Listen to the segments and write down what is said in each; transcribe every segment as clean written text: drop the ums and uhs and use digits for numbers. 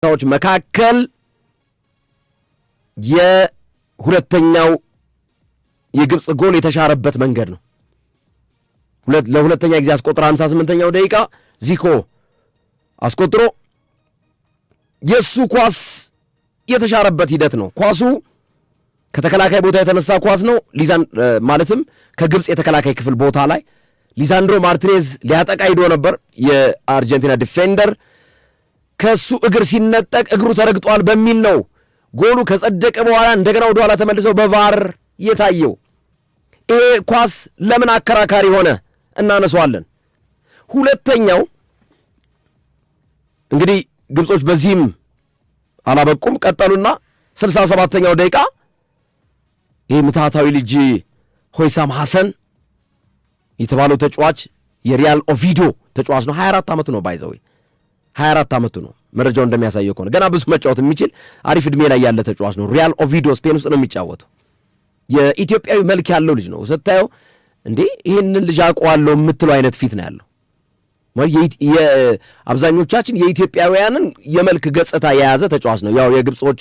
ታዎች መካከል የሁለተኛው የግብጽ ጎል የተሻረበት መንገድ ነው። ለሁለተኛ ጊዜ አስቆጥሮ 58ኛው ደቂቃ ዚኮ አስቆጥሮ የሱ ኳስ የተሻረበት ሂደት ነው። ኳሱ ከተከላካይ ቦታ የተነሳ ኳስ ነው። ማለትም ከግብጽ የተከላካይ ክፍል ቦታ ላይ ሊሳንድሮ ማርቲኔዝ ሊያጠቃ ሄዶ ነበር። የአርጀንቲና ዲፌንደር ከሱ እግር ሲነጠቅ እግሩ ተረግጧል በሚል ነው ጎሉ ከጸደቀ በኋላ እንደገና ወደ ኋላ ተመልሰው በቫር የታየው። ይሄ ኳስ ለምን አከራካሪ ሆነ እናነሳዋለን። ሁለተኛው እንግዲህ ግብጾች በዚህም አላበቁም፣ ቀጠሉና 67ኛው ደቂቃ ይሄ ምታታዊ ልጅ ሆይሳም ሐሰን የተባለው ተጫዋች የሪያል ኦቪዶ ተጫዋች ነው። 24 ዓመቱ ነው። ባይዘው 24 ዓመቱ ነው። መረጃው እንደሚያሳየው ከሆነ ገና ብዙ መጫወት የሚችል አሪፍ እድሜ ላይ ያለ ተጫዋች ነው። ሪያል ኦቪዶ ስፔን ውስጥ ነው የሚጫወተው። የኢትዮጵያዊ መልክ ያለው ልጅ ነው። ስታየው እንዴ ይሄንን ልጅ አውቀዋለሁ የምትለው አይነት ፊት ነው ያለው። አብዛኞቻችን የኢትዮጵያውያንን የመልክ ገጽታ የያዘ ተጫዋች ነው። ያው የግብጾች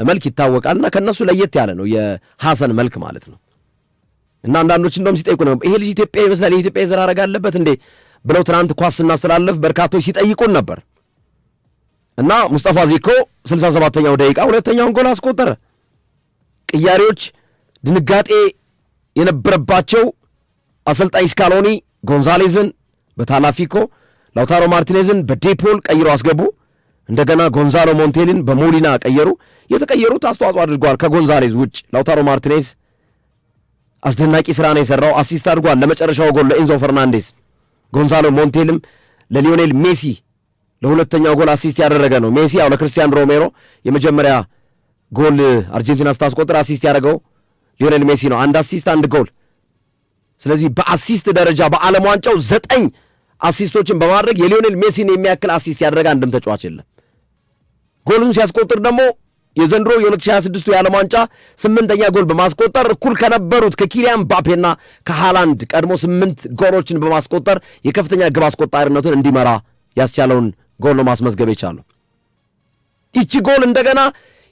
መልክ ይታወቃልና ከነሱ ለየት ያለ ነው የሐሰን መልክ ማለት ነው። እና አንዳንዶች እንደውም ሲጠይቁ ነው ይሄ ልጅ ኢትዮጵያ ይመስላል፣ የኢትዮጵያ ዘር ሐረግ አለበት እንዴ ብለው ትናንት ኳስ ስናስተላለፍ በርካቶች ሲጠይቁን ነበር። እና ሙስጠፋ ዚኮ 67ኛው ደቂቃ ሁለተኛውን ጎል አስቆጠረ። ቅያሬዎች ድንጋጤ የነበረባቸው አሰልጣኝ ስካሎኒ ጎንዛሌዝን በታላፊኮ ላውታሮ ማርቲኔዝን በዴፖል ቀይሮ አስገቡ። እንደገና ጎንዛሎ ሞንቴልን በሞሊና ቀየሩ። የተቀየሩት አስተዋጽኦ አድርገዋል። ከጎንዛሌዝ ውጭ ላውታሮ ማርቲኔዝ አስደናቂ ስራ ነው የሰራው። አሲስት አድርጓል ለመጨረሻው ጎል ለኢንዞ ፈርናንዴስ። ጎንዛሎ ሞንቴልም ለሊዮኔል ሜሲ ለሁለተኛው ጎል አሲስት ያደረገ ነው። ሜሲ ያው ለክርስቲያን ሮሜሮ የመጀመሪያ ጎል አርጀንቲና ስታስቆጥር አሲስት ያደረገው ሊዮኔል ሜሲ ነው። አንድ አሲስት አንድ ጎል። ስለዚህ በአሲስት ደረጃ በዓለም ዋንጫው 9 አሲስቶችን በማድረግ የሊዮኔል ሜሲን የሚያክል አሲስት ያደረገ አንድም ተጫዋች የለም። ጎሉን ሲያስቆጥር ደግሞ የዘንድሮ የ2026 የዓለም ዋንጫ 8ኛ ጎል በማስቆጠር እኩል ከነበሩት ከኪሊያን ምባፔና ከሃላንድ ቀድሞ 8 ጎሎችን በማስቆጠር የከፍተኛ ግብ አስቆጣሪነቱን እንዲመራ ያስቻለውን ጎል ነው ማስመዝገብ የቻለው። ይቺ ጎል እንደገና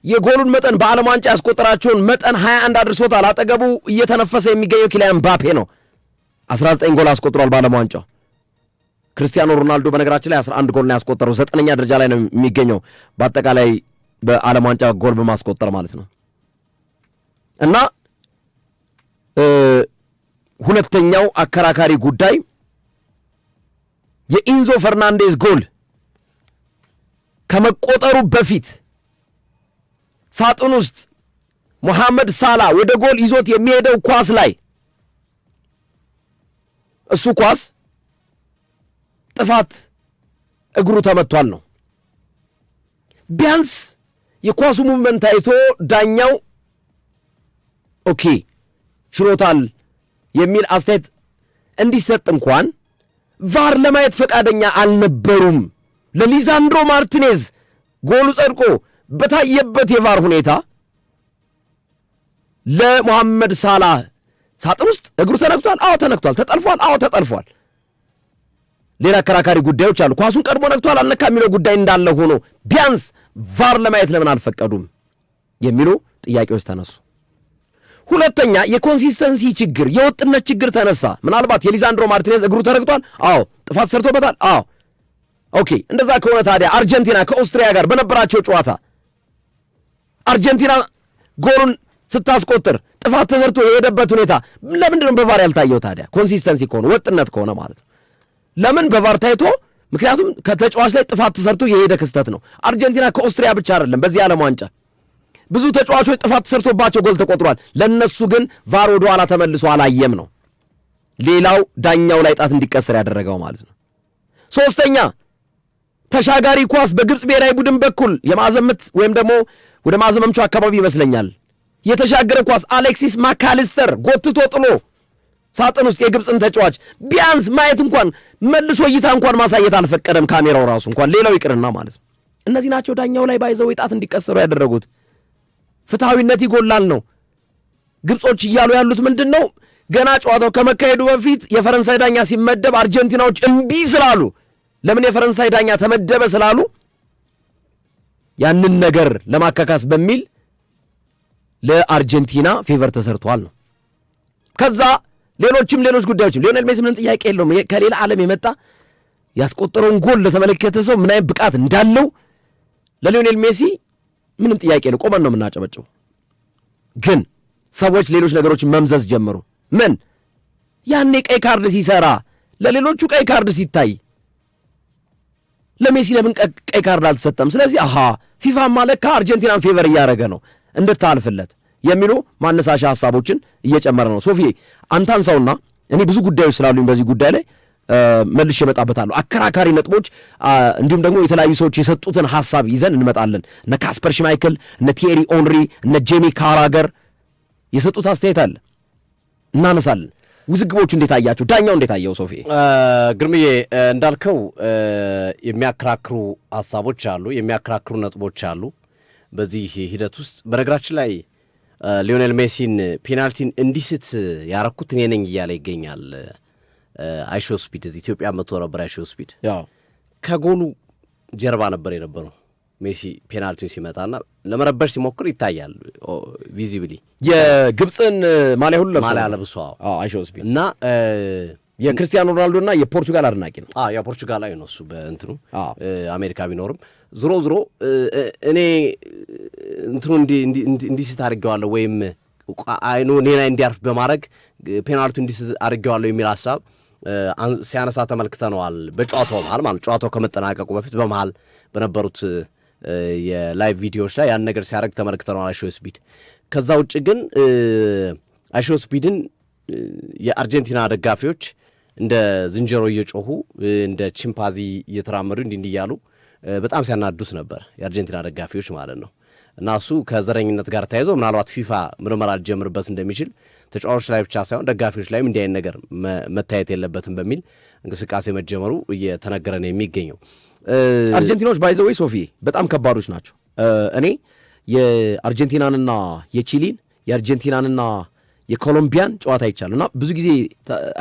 የጎሉን መጠን በዓለም ዋንጫ ያስቆጠራቸውን መጠን 21 አድርሶታል። አጠገቡ እየተነፈሰ የሚገኘው ኪሊያን ምባፔ ነው። 19 ጎል አስቆጥሯል በዓለም ዋንጫው። ክርስቲያኖ ሮናልዶ በነገራችን ላይ 11 ጎል ነው ያስቆጠረው። 9ኛ ደረጃ ላይ ነው የሚገኘው በአጠቃላይ በዓለም ዋንጫ ጎል በማስቆጠር ማለት ነው። እና ሁለተኛው አከራካሪ ጉዳይ የኢንዞ ፈርናንዴዝ ጎል ከመቆጠሩ በፊት ሳጥን ውስጥ ሙሐመድ ሳላ ወደ ጎል ይዞት የሚሄደው ኳስ ላይ እሱ ኳስ ጥፋት እግሩ ተመቷል ነው። ቢያንስ የኳሱ ሙቭመንት አይቶ ዳኛው ኦኬ ሽሮታል የሚል አስተያየት እንዲሰጥ እንኳን ቫር ለማየት ፈቃደኛ አልነበሩም። ለሊሳንድሮ ማርቲኔዝ ጎሉ ጸድቆ በታየበት የቫር ሁኔታ ለሙሐመድ ሳላህ ሳጥን ውስጥ እግሩ ተነክቷል። አዎ ተነክቷል። ተጠልፏል። አዎ ተጠልፏል። ሌላ አከራካሪ ጉዳዮች አሉ። ኳሱን ቀድሞ ነክቷል አልነካ የሚለው ጉዳይ እንዳለ ሆኖ ቢያንስ ቫር ለማየት ለምን አልፈቀዱም የሚሉ ጥያቄዎች ተነሱ። ሁለተኛ የኮንሲስተንሲ ችግር፣ የወጥነት ችግር ተነሳ። ምናልባት የሊሳንድሮ ማርቲኔዝ እግሩ ተረግጧል። አዎ ጥፋት ሰርቶበታል። አዎ ኦኬ። እንደዛ ከሆነ ታዲያ አርጀንቲና ከኦስትሪያ ጋር በነበራቸው ጨዋታ አርጀንቲና ጎሉን ስታስቆጥር ጥፋት ተሰርቶ የሄደበት ሁኔታ ለምንድነው በቫር ያልታየው ታዲያ? ኮንሲስተንሲ ከሆነ ወጥነት ከሆነ ማለት ነው ለምን በቫር ታይቶ? ምክንያቱም ከተጫዋች ላይ ጥፋት ተሰርቶ የሄደ ክስተት ነው። አርጀንቲና ከኦስትሪያ ብቻ አይደለም በዚህ ዓለም ዋንጫ ብዙ ተጫዋቾች ጥፋት ተሰርቶባቸው ጎል ተቆጥሯል። ለነሱ ግን ቫር ወደ ኋላ ተመልሶ አላየም ነው ሌላው ዳኛው ላይ ጣት እንዲቀሰር ያደረገው ማለት ነው። ሶስተኛ ተሻጋሪ ኳስ በግብጽ ብሔራዊ ቡድን በኩል የማዘምት ወይም ደግሞ ወደ ማዘመምቹ አካባቢ ይመስለኛል የተሻገረ ኳስ አሌክሲስ ማካሊስተር ጎትቶ ጥሎ ሳጥን ውስጥ የግብጽን ተጫዋች ቢያንስ ማየት እንኳን መልሶ እይታ እንኳን ማሳየት አልፈቀደም ካሜራው ራሱ እንኳን ሌላው ይቅርና ማለት ነው። እነዚህ ናቸው ዳኛው ላይ ባይዘው ጣት እንዲቀሰሩ ያደረጉት። ፍትሃዊነት ይጎላል ነው ግብጾች እያሉ ያሉት ምንድነው? ገና ጨዋታው ከመካሄዱ በፊት የፈረንሳይ ዳኛ ሲመደብ አርጀንቲናዎች እምቢ ስላሉ ለምን የፈረንሳይ ዳኛ ተመደበ ስላሉ ያንን ነገር ለማካካስ በሚል ለአርጀንቲና ፌቨር ተሰርቷል ነው። ከዛ ሌሎች ጉዳዮችም ሊዮኔል ሜሲ ምንም ጥያቄ የለውም ከሌላ ዓለም የመጣ ያስቆጠረውን ጎል ለተመለከተ ሰው ምን አይነት ብቃት እንዳለው ለሊዮኔል ሜሲ ምንም ጥያቄ የለው። ቆመን ነው የምናጨበጨው። ግን ሰዎች ሌሎች ነገሮችን መምዘዝ ጀመሩ። ምን ያኔ ቀይ ካርድ ሲሰራ ለሌሎቹ ቀይ ካርድ ሲታይ ለሜሲ ለምን ቀይ ካርድ አልተሰጠም? ስለዚህ ፊፋ ማለት ከአርጀንቲናን ፌቨር እያደረገ ነው እንድታልፍለት የሚሉ ማነሳሻ ሐሳቦችን እየጨመረ ነው። ሶፊ አንታንሳውና እኔ ብዙ ጉዳዮች ስላሉኝ በዚህ ጉዳይ ላይ መልሼ እመጣበታለሁ። አከራካሪ ነጥቦች እንዲሁም ደግሞ የተለያዩ ሰዎች የሰጡትን ሐሳብ ይዘን እንመጣለን። እነ ካስፐር ሽማይክል፣ እነ ቲየሪ ኦንሪ፣ እነ ጄሚ ካራገር የሰጡት አስተያየት አለ እናነሳለን። ውዝግቦቹ እንዴት አያቸው? ዳኛው እንዴት አየው? ሶፊ ግርምዬ እንዳልከው የሚያከራክሩ ሐሳቦች አሉ፣ የሚያከራክሩ ነጥቦች አሉ በዚህ ሂደት ውስጥ። በነገራችን ላይ ሊዮኔል ሜሲን ፔናልቲን እንዲስት ያረኩት እኔ ነኝ እያለ ይገኛል። አይሾ ስፒድ እዚህ ኢትዮጵያ መጥቶ ነበር። አይሾ ስፒድ ከጎሉ ጀርባ ነበር የነበረው ሜሲ ፔናልቲውን ሲመታና ለመረበሽ ሲሞክር ይታያል። ቪዚብሊ የግብፅን ማሊያ ሁሉ ለብሶ አይሾ ስፒድ እና የክርስቲያኖ ሮናልዶና የፖርቹጋል አድናቂ ነው። የፖርቹጋላዊ ነው እሱ በእንትኑ አሜሪካ ቢኖርም ዝሮ እኔ እንትኑ እንዲስት አድርጌዋለሁ ወይም አይኑ እኔ ላይ እንዲያርፍ በማድረግ ፔናልቲው እንዲስት አድርጌዋለሁ የሚል ሀሳብ ሲያነሳ ተመልክተነዋል። በጨዋታው መሃል ማለት ጨዋታው ከመጠናቀቁ በፊት በመሃል በነበሩት የላይቭ ቪዲዮዎች ላይ ያን ነገር ሲያደርግ ተመልክተነዋል አይሾ ስፒድ። ከዛ ውጭ ግን አይሾ ስፒድን የአርጀንቲና ደጋፊዎች እንደ ዝንጀሮ እየጮሁ እንደ ቺምፓዚ እየተራመዱ እንዲህ እያሉ በጣም ሲያናዱት ነበር የአርጀንቲና ደጋፊዎች ማለት ነው። እና እሱ ከዘረኝነት ጋር ተያይዞ ምናልባት ፊፋ ምርመራ ሊጀምርበት እንደሚችል ተጫዋቾች ላይ ብቻ ሳይሆን ደጋፊዎች ላይም እንዲህ አይነት ነገር መታየት የለበትም በሚል እንቅስቃሴ መጀመሩ እየተነገረ ነው የሚገኘው። አርጀንቲናዎች ባይዘወይ ሶፊ በጣም ከባዶች ናቸው። እኔ የአርጀንቲናንና የቺሊን የአርጀንቲናንና የኮሎምቢያን ጨዋታ ይቻሉ እና ብዙ ጊዜ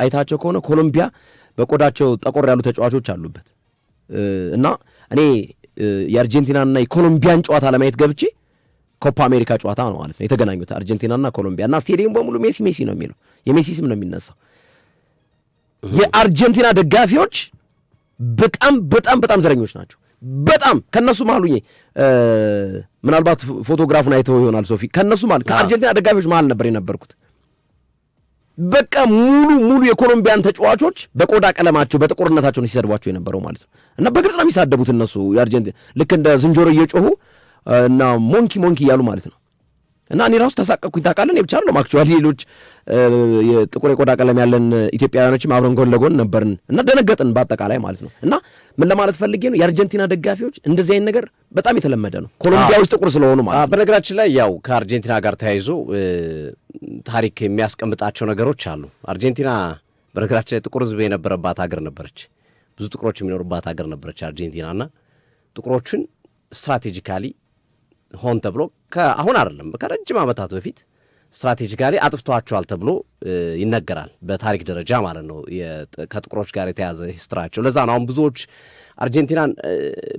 አይታቸው ከሆነ ኮሎምቢያ በቆዳቸው ጠቆር ያሉ ተጫዋቾች አሉበት እና እኔ የአርጀንቲናና የኮሎምቢያን ጨዋታ ለማየት ገብቼ ኮፓ አሜሪካ ጨዋታ ነው ማለት ነው የተገናኙት አርጀንቲናና ኮሎምቢያ እና ስቴዲየም በሙሉ ሜሲ ነው የሚለው የሜሲ ስም ነው የሚነሳው። የአርጀንቲና ደጋፊዎች በጣም ዘረኞች ናቸው። በጣም ከነሱ መሀል ምናልባት ፎቶግራፉን አይተው ይሆናል ሶፊ። ከነሱ መሀል ከአርጀንቲና ደጋፊዎች መሀል ነበር የነበርኩት። በቃ ሙሉ የኮሎምቢያን ተጫዋቾች በቆዳ ቀለማቸው በጥቁርነታቸው ነው ሲሰድቧቸው የነበረው ማለት ነው። እና በግልጽ ነው የሚሳደቡት እነሱ የአርጀንቲና ልክ እንደ ዝንጀሮ እየጮሁ እና ሞንኪ እያሉ ማለት ነው። እና እኔ ራሱ ተሳቀቅኩኝ ታውቃለህ። እኔ ብቻ አይደለም አክቹዋሊ ሌሎች የጥቁር የቆዳ ቀለም ያለን ኢትዮጵያውያኖችም አብረን ጎን ለጎን ነበርን እና ደነገጥን በአጠቃላይ ማለት ነው። እና ምን ለማለት ፈልጌ ነው የአርጀንቲና ደጋፊዎች እንደዚህ አይነት ነገር በጣም የተለመደ ነው ኮሎምቢያ ውስጥ ጥቁር ስለሆኑ ማለት ነው። በነገራችን ላይ ያው ከአርጀንቲና ጋር ተያይዞ ታሪክ የሚያስቀምጣቸው ነገሮች አሉ። አርጀንቲና በነገራችን ላይ ጥቁር ሕዝብ የነበረባት ሀገር ነበረች። ብዙ ጥቁሮች የሚኖሩባት ሀገር ነበረች አርጀንቲና እና ጥቁሮችን ስትራቴጂካሊ ሆን ተብሎ አሁን አይደለም ከረጅም ዓመታት በፊት ስትራቴጂካሊ አጥፍተዋቸዋል ተብሎ ይነገራል። በታሪክ ደረጃ ማለት ነው ከጥቁሮች ጋር የተያዘ ሂስትራቸው። ለዛ ነው አሁን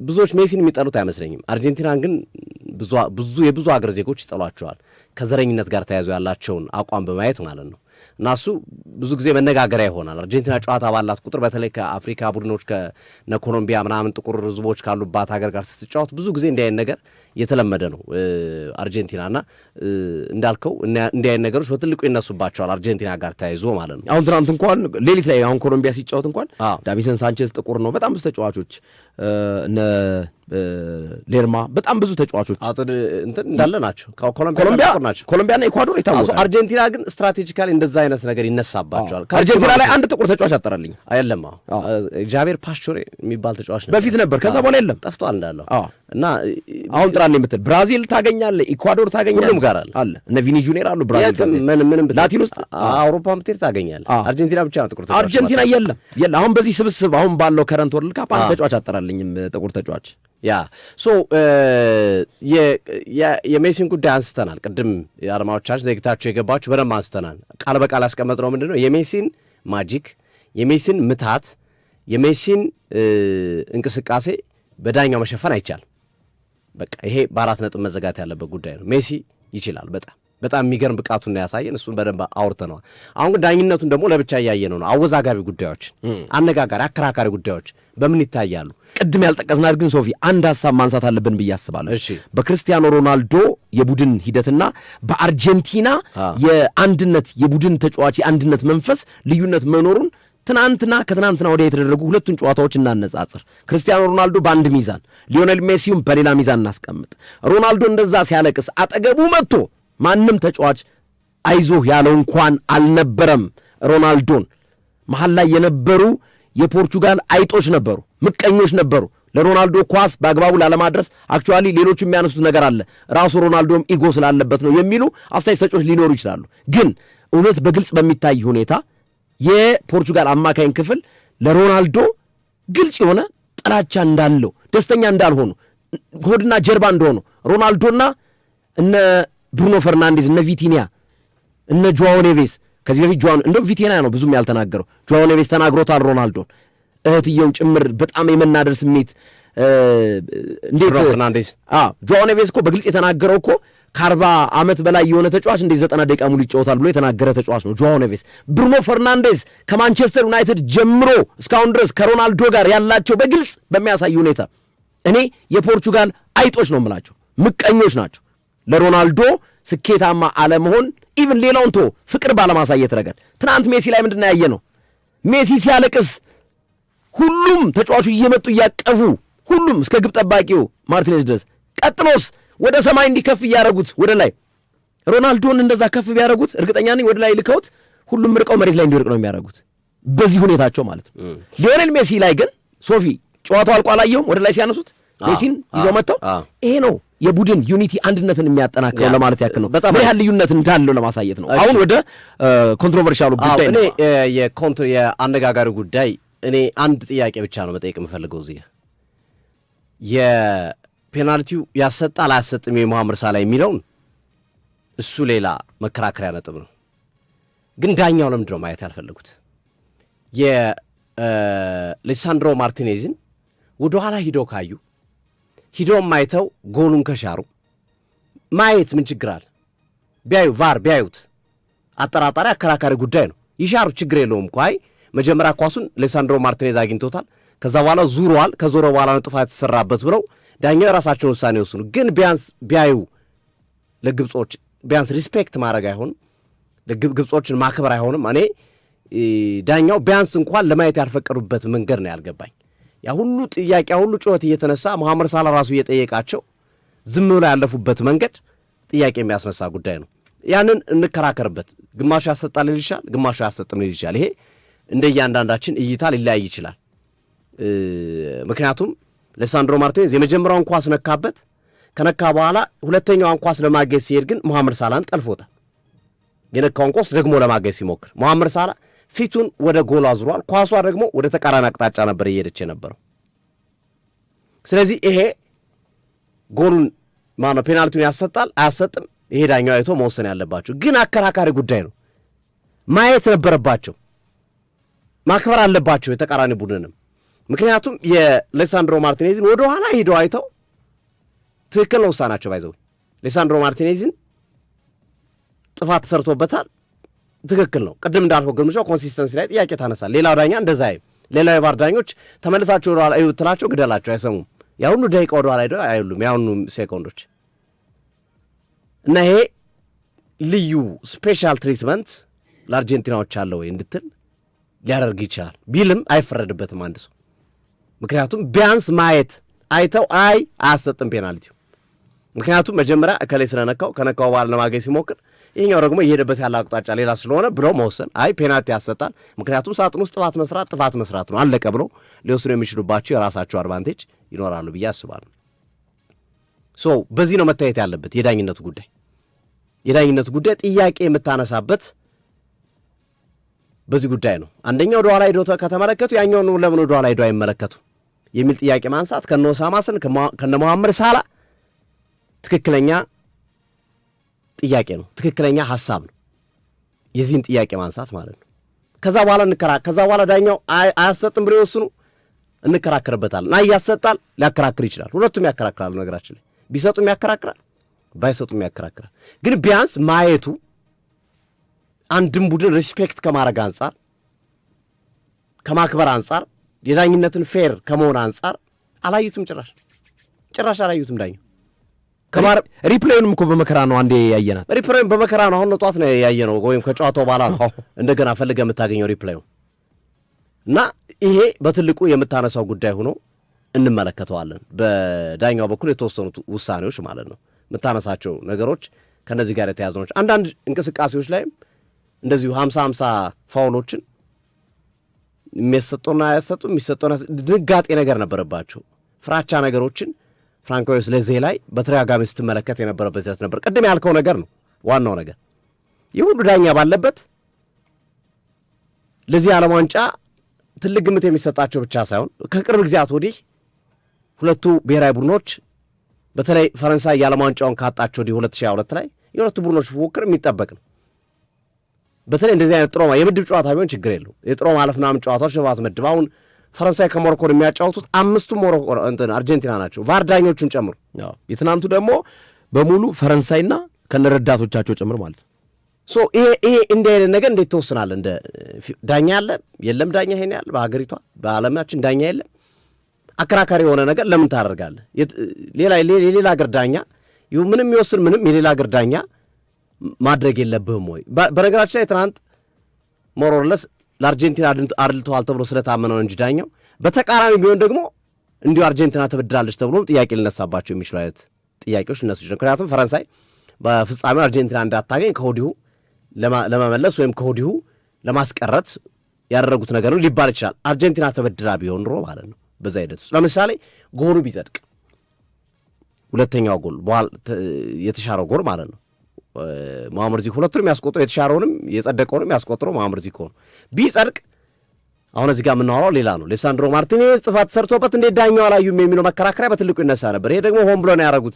ብዙዎች ሜሲን የሚጠሉት አይመስለኝም። አርጀንቲናን ግን የብዙ ሀገር ዜጎች ይጠሏቸዋል ከዘረኝነት ጋር ተያይዞ ያላቸውን አቋም በማየት ማለት ነው። እና እሱ ብዙ ጊዜ መነጋገሪያ ይሆናል። አርጀንቲና ጨዋታ ባላት ቁጥር በተለይ ከአፍሪካ ቡድኖች ከነ ኮሎምቢያ ምናምን ጥቁር ሕዝቦች ካሉባት ሀገር ጋር ስትጫወት ብዙ ጊዜ እንዲህ አይነት ነገር የተለመደ ነው አርጀንቲናና እንዳልከው እንዲህ አይነት ነገሮች በትልቁ ይነሱባቸዋል አርጀንቲና ጋር ተያይዞ ማለት ነው። አሁን ትናንት እንኳን ሌሊት ላይ አሁን ኮሎምቢያ ሲጫወት እንኳን ዳቪሰን ሳንቼዝ ጥቁር ነው። በጣም ብዙ ተጫዋቾች እነ ሌርማ በጣም ብዙ ተጫዋቾች እንዳለ ናቸው። ኮሎምቢያና ኢኳዶር የታወቀ። አርጀንቲና ግን ስትራቴጂካሊ እንደዛ አይነት ነገር ይነሳባቸዋል። አርጀንቲና ላይ አንድ ጥቁር ተጫዋች አጠራልኝ አይደለም። ጃቬር ፓስቾሬ የሚባል ተጫዋች በፊት ነበር፣ ከዛ በኋላ የለም ጠፍቷል እንዳለው እና አሁን ጥራልኝ የምትል ብራዚል ታገኛለህ፣ ኢኳዶር ታገኛለህ፣ ሁሉም ጋር አለ እነ ቪኒ ጁኒየር አሉ። ብራዚል ምንም ላቲን ውስጥ አውሮፓ ምትሄድ ታገኛለህ። አርጀንቲና ብቻ ነው ጥቁር ተጫዋች። አርጀንቲና የለም። አሁን በዚህ ስብስብ አሁን ባለው ከረንት ወርልድ ካፕ አንድ ተጫዋች አጠራልኝም ጥቁር ተጫዋች። የሜሲን ጉዳይ አንስተናል ቅድም። የአድማጮቻችን ዘግታችሁ የገባችሁ በደንብ አንስተናል። ቃል በቃል ያስቀመጥነው ምንድን ነው የሜሲን ማጂክ፣ የሜሲን ምታት፣ የሜሲን እንቅስቃሴ በዳኛው መሸፈን አይቻልም። በቃ ይሄ በ4 ነጥብ መዘጋት ያለበት ጉዳይ ነው። ሜሲ ይችላል በጣም የሚገርም ብቃቱን ያሳየን፣ እሱን በደንብ አውርተነዋል። አሁን ግን ዳኝነቱን ደግሞ ለብቻ እያየነው ነው። አወዛጋቢ ጉዳዮች፣ አነጋጋሪ አከራካሪ ጉዳዮች በምን ይታያሉ? ቅድም ያልጠቀስናት ግን ሶፊ አንድ ሀሳብ ማንሳት አለብን ብዬ አስባለሁ። በክርስቲያኖ ሮናልዶ የቡድን ሂደትና በአርጀንቲና የአንድነት የቡድን ተጫዋች የአንድነት መንፈስ ልዩነት መኖሩን ከትናንትና ወዲያ የተደረጉ ሁለቱን ጨዋታዎች እናነጻጽር። ክርስቲያኖ ሮናልዶ በአንድ ሚዛን፣ ሊዮኔል ሜሲም በሌላ ሚዛን እናስቀምጥ። ሮናልዶ እንደዛ ሲያለቅስ አጠገቡ መጥቶ ማንም ተጫዋች አይዞህ ያለው እንኳን አልነበረም። ሮናልዶን መሀል ላይ የነበሩ የፖርቹጋል አይጦች ነበሩ፣ ምቀኞች ነበሩ። ለሮናልዶ ኳስ በአግባቡ ላለማድረስ አክቹዋሊ ሌሎቹ የሚያነሱት ነገር አለ፣ ራሱ ሮናልዶም ኢጎ ስላለበት ነው የሚሉ አስተያየት ሰጪዎች ሊኖሩ ይችላሉ። ግን እውነት በግልጽ በሚታይ ሁኔታ የፖርቹጋል አማካኝ ክፍል ለሮናልዶ ግልጽ የሆነ ጥላቻ እንዳለው፣ ደስተኛ እንዳልሆኑ፣ ሆድና ጀርባ እንደሆኑ ሮናልዶና እነ ብሩኖ ፈርናንዴዝ እነ ቪቲኒያ እነ ጆዋው ኔቬስ ከዚህ በፊት እንደውም ቪቲኒያ ነው ብዙም ያልተናገረው፣ ጆዋው ኔቬስ ተናግሮታል ሮናልዶን። እህትየው ጭምር በጣም የመናደር ስሜት እንዴት ፈርናንዴዝ ጆዋው ኔቬስ እኮ በግልጽ የተናገረው እኮ ከ40 ዓመት በላይ የሆነ ተጫዋች እንዴት 90 ደቂቃ ሙሉ ይጫወታል ብሎ የተናገረ ተጫዋች ነው ጆዋው ኔቬስ። ብሩኖ ፈርናንዴዝ ከማንቸስተር ዩናይትድ ጀምሮ እስካሁን ድረስ ከሮናልዶ ጋር ያላቸው በግልጽ በሚያሳይ ሁኔታ እኔ የፖርቹጋል አይጦች ነው የምላቸው፣ ምቀኞች ናቸው። ለሮናልዶ ስኬታማ አለመሆን ኢቭን ሌላውን ፍቅር ባለማሳየት ረገድ ትናንት ሜሲ ላይ ምንድን ያየ ነው? ሜሲ ሲያለቅስ ሁሉም ተጫዋቹ እየመጡ እያቀፉ ሁሉም እስከ ግብ ጠባቂው ማርቲኔዝ ድረስ፣ ቀጥሎስ ወደ ሰማይ እንዲከፍ እያደረጉት ወደ ላይ ሮናልዶን እንደዛ ከፍ ቢያደረጉት እርግጠኛ ነኝ ወደ ላይ ልከውት ሁሉም ርቀው መሬት ላይ እንዲወርቅ ነው የሚያደርጉት በዚህ ሁኔታቸው ማለት ነው። ሊዮኔል ሜሲ ላይ ግን ሶፊ ጨዋታው አልቆ አላየሁም፣ ወደ ላይ ሲያነሱት ሜሲን ይዘው መጥተው ይሄ ነው የቡድን ዩኒቲ አንድነትን የሚያጠናክረው ለማለት ያክል ነው። ምን ያህል ልዩነት እንዳለው ለማሳየት ነው። አሁን ወደ ኮንትሮቨርሻሉ ጉዳይ ነው የአነጋጋሪ ጉዳይ። እኔ አንድ ጥያቄ ብቻ ነው መጠየቅ የምፈልገው እዚህ የፔናልቲው ያሰጣል አያሰጥም የመሐመድ ሳላህ የሚለውን እሱ ሌላ መከራከሪያ ነጥብ ነው። ግን ዳኛው ለምንድን ነው ማየት ያልፈለጉት? የሌሳንድሮ ማርቲኔዝን ወደ ኋላ ሂዶም ማይተው ጎሉን ከሻሩ ማየት ምን ችግር አለ? ቫር ቢያዩት አጠራጣሪ አከራካሪ ጉዳይ ነው። ይሻሩ ችግር የለውም እኮ። አይ መጀመሪያ ኳሱን ሌሳንድሮ ማርቲኔዝ አግኝቶታል፣ ከዛ በኋላ ዙሯል፣ ከዞረ በኋላ ነው ጥፋት የተሰራበት ብለው ዳኛው የራሳቸውን ውሳኔ ወስኑ። ግን ቢያንስ ቢያዩ ለግብጾች ቢያንስ ሪስፔክት ማድረግ አይሆንም? ለግብጾችን ማክበር አይሆንም? እኔ ዳኛው ቢያንስ እንኳን ለማየት ያልፈቀዱበት መንገድ ነው ያልገባኝ። ያ ሁሉ ጥያቄ ሁሉ ጩኸት እየተነሳ መሐመድ ሳላህ ራሱ እየጠየቃቸው ዝም ብሎ ያለፉበት መንገድ ጥያቄ የሚያስነሳ ጉዳይ ነው። ያንን እንከራከርበት። ግማሹ ያሰጣል ሊል ይችላል፣ ግማሹ ያሰጥም ሊል ይችላል። ይሄ እንደ እያንዳንዳችን እይታ ሊለያይ ይችላል። ምክንያቱም ሌሳንድሮ ማርቲኔዝ የመጀመሪያውን ኳስ ነካበት፣ ከነካ በኋላ ሁለተኛዋን ኳስ ለማገዝ ሲሄድ ግን መሐመድ ሳላህን ጠልፎታል። የነካውን ኳስ ደግሞ ለማገዝ ሲሞክር መሐመድ ሳላህ ፊቱን ወደ ጎል አዙሯል። ኳሷ ደግሞ ወደ ተቃራኒ አቅጣጫ ነበር እየሄደች የነበረው። ስለዚህ ይሄ ጎሉን ማነው ፔናልቲውን ያሰጣል አያሰጥም፣ ይሄ ዳኛው አይቶ መወሰን ያለባቸው። ግን አከራካሪ ጉዳይ ነው። ማየት ነበረባቸው፣ ማክበር አለባቸው የተቃራኒ ቡድንም። ምክንያቱም የሌሳንድሮ ማርቲኔዝን ወደ ኋላ ሄደው አይተው ትክክል ነው ውሳናቸው። ባይዘው ሌሳንድሮ ማርቲኔዝን ጥፋት ተሰርቶበታል፣ ትክክል ነው። ቅድም እንዳልከው ግርምሻው ኮንሲስተንሲ ላይ ጥያቄ ታነሳል። ሌላው ዳኛ እንደዛ ሌላው የቫር ዳኞች ተመልሳቸው ወደ ኋላ እዩ ትላቸው ግደላቸው አይሰሙም። ያ ሁሉ ደቂቃ ወደ ኋላ ሄደው አይሉም፣ ያ ሁሉ ሴኮንዶች እና ይሄ ልዩ ስፔሻል ትሪትመንት ለአርጀንቲናዎች አለ ወይ እንድትል ሊያደርግ ይችላል። ቢልም አይፈረድበትም አንድ ሰው። ምክንያቱም ቢያንስ ማየት አይተው አያሰጥም ፔናልቲው። ምክንያቱም መጀመሪያ እከሌ ስለነካው ከነካው በኋላ ለማገኝ ሲሞክር ይሄኛው ደግሞ እየሄደበት ያለ አቅጣጫ ሌላ ስለሆነ ብለው መወሰን ፔናልቲ ያሰጣል። ምክንያቱም ሳጥን ውስጥ ጥፋት መስራት ነው አለቀ ብለው ሊወስኑ የሚችሉባቸው የራሳቸው አድቫንቴጅ ይኖራሉ ብዬ አስባለሁ። በዚህ ነው መታየት ያለበት የዳኝነቱ ጉዳይ ጥያቄ የምታነሳበት በዚህ ጉዳይ ነው። አንደኛው ወደ ኋላ ሄዶ ከተመለከቱ ያኛው ነው ለምን ወደ ኋላ ሄዶ አይመለከቱ የሚል ጥያቄ ማንሳት ከነ ኦሳማስን ከነ መሐመድ ሳላህ ትክክለኛ ጥያቄ ነው፣ ትክክለኛ ሐሳብ ነው። የዚህን ጥያቄ ማንሳት ማለት ነው። ከዛ በኋላ ዳኛው አያሰጥም ብሎ ይወስኑ እንከራከርበታለን። ያሰጣል ሊያከራክር ይችላል። ሁለቱም ያከራክራሉ ነገራችን ላይ። ቢሰጡም ያከራክራል፣ ባይሰጡም ያከራክራል። ግን ቢያንስ ማየቱ አንድም ቡድን ሪስፔክት ከማድረግ አንጻር፣ ከማክበር አንጻር፣ የዳኝነትን ፌር ከመሆን አንጻር አላዩትም። ጭራሽ አላዩትም። ዳኛው ሪፕሌዩንም እኮ በመከራ ነው አንዴ ያየናት። ሪፕሌዩን በመከራ ነው አሁን ጠዋት ነው ያየነው፣ ወይም ከጨዋታው በኋላ ነው እንደገና ፈልገህ የምታገኘው ሪፕሌዩ እና ይሄ በትልቁ የምታነሳው ጉዳይ ሆኖ እንመለከተዋለን። በዳኛው በኩል የተወሰኑት ውሳኔዎች ማለት ነው የምታነሳቸው ነገሮች ከነዚህ ጋር የተያዙ ናቸው። አንዳንድ እንቅስቃሴዎች ላይም እንደዚሁ 50-50 ፋውሎችን የሚያሰጡና ያሰጡ የሚሰጡና ድንጋጤ ነገር ነበረባቸው። ፍራቻ ነገሮችን ፍራንኮስ ለዜ ላይ በተደጋጋሚ ስትመለከት የነበረበት ሂደት ነበር። ቅድም ያልከው ነገር ነው ዋናው ነገር። ይህ ሁሉ ዳኛ ባለበት ለዚህ ዓለም ዋንጫ ትልቅ ግምት የሚሰጣቸው ብቻ ሳይሆን ከቅርብ ጊዜያት ወዲህ ሁለቱ ብሔራዊ ቡድኖች በተለይ ፈረንሳይ የዓለም ዋንጫውን ካጣቸው ወዲህ 2022 ላይ የሁለቱ ቡድኖች ፉክክር የሚጠበቅ ነው። በተለይ እንደዚህ አይነት ጥሮ የምድብ ጨዋታ ቢሆን ችግር የለው። የጥሮ ማለፍ ምናምን ጨዋታዎች ሽባት ምድብ አሁን ፈረንሳይ ከሞሮኮን የሚያጫወቱት 5ቱ ሞሮኮ አርጀንቲና ናቸው ቫርዳኞቹን ጨምሮ። የትናንቱ ደግሞ በሙሉ ፈረንሳይና ከነረዳቶቻቸው ጭምር ማለት ነው። ሶ ይሄ እንዲህ አይነት ነገር እንዴት ትወስናለህ? እንደ ዳኛ ያለ የለም ዳኛ ይሄን ያለ በሀገሪቷ በዓለማችን ዳኛ የለም። አከራካሪ የሆነ ነገር ለምን ታደርጋለህ? የሌላ ሀገር ዳኛ ምንም የሚወስን ምንም የሌላ ሀገር ዳኛ ማድረግ የለብህም ወይ? በነገራችን ላይ ትናንት ሞሮለስ ለአርጀንቲና አድልተዋል ተብሎ ስለታመነው እንጂ ዳኛው በተቃራኒ ቢሆን ደግሞ እንዲሁ አርጀንቲና ትበድላለች ተብሎም ጥያቄ ሊነሳባቸው የሚችሉ አይነት ጥያቄዎች ሊነሱ ይችላል። ምክንያቱም ፈረንሳይ በፍጻሜው አርጀንቲና እንዳታገኝ ከወዲሁ ለመመለስ ወይም ከወዲሁ ለማስቀረት ያደረጉት ነገር ነው ሊባል ይችላል። አርጀንቲና ተበድላ ቢሆን ኖሮ ማለት ነው በዛ ሂደት ውስጥ ለምሳሌ ጎሉ ቢጸድቅ ሁለተኛው ጎል የተሻረው ጎል ማለት ነው መሐመድ ዚኮ ሁለቱንም ያስቆጥረው የተሻረውንም የጸደቀውንም ያስቆጥረው መሐመድ ዚኮ ነው ቢጸድቅ አሁን እዚህ ጋር የምናወራው ሌላ ነው። ሌሳንድሮ ማርቲኔዝ ጥፋት ሰርቶበት እንዴት ዳኛው አላዩም የሚለው መከራከሪያ በትልቁ ይነሳ ነበር። ይሄ ደግሞ ሆን ብሎ ነው ያደረጉት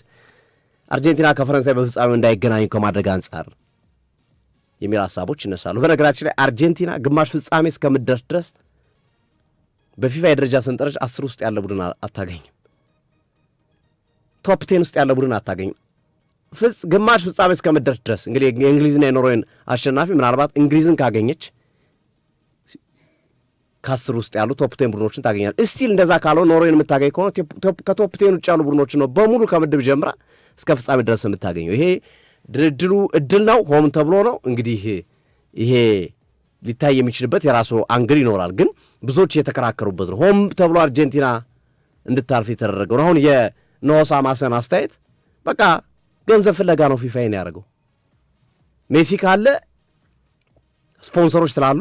አርጀንቲና ከፈረንሳይ በፍጻሜው እንዳይገናኙ ከማድረግ አንጻር የሚል ሀሳቦች ይነሳሉ። በነገራችን ላይ አርጀንቲና ግማሽ ፍጻሜ እስከምትደርስ ድረስ በፊፋ የደረጃ ሰንጠረዥ 10 ውስጥ ያለ ቡድን አታገኝም። ቶፕ 10 ውስጥ ያለ ቡድን አታገኝም። ግማሽ ፍጻሜ እስከምትደርስ ድረስ እንግዲህ የእንግሊዝና የኖርዌይን አሸናፊ ምናልባት እንግሊዝን ካገኘች ከ10 ውስጥ ያሉ ቶፕ 10 ቡድኖችን ታገኛል። እስቲል እንደዛ ካልሆነ ኖርዌይን የምታገኝ ከሆነ ከቶፕ 10 ውጭ ያሉ ቡድኖችን ነው በሙሉ ከምድብ ጀምራ እስከ ፍጻሜ ድረስ የምታገኘው። ይሄ ድርድሩ እድል ነው፣ ሆም ተብሎ ነው። እንግዲህ ይሄ ሊታይ የሚችልበት የራሱ አንግል ይኖራል። ግን ብዙዎች እየተከራከሩበት ነው። ሆም ተብሎ አርጀንቲና እንድታልፍ የተደረገው ነው። አሁን የኖሳ ማሰን አስተያየት በቃ ገንዘብ ፍለጋ ነው ፊፋ ይሄን ያደረገው። ሜሲ ካለ ስፖንሰሮች ስላሉ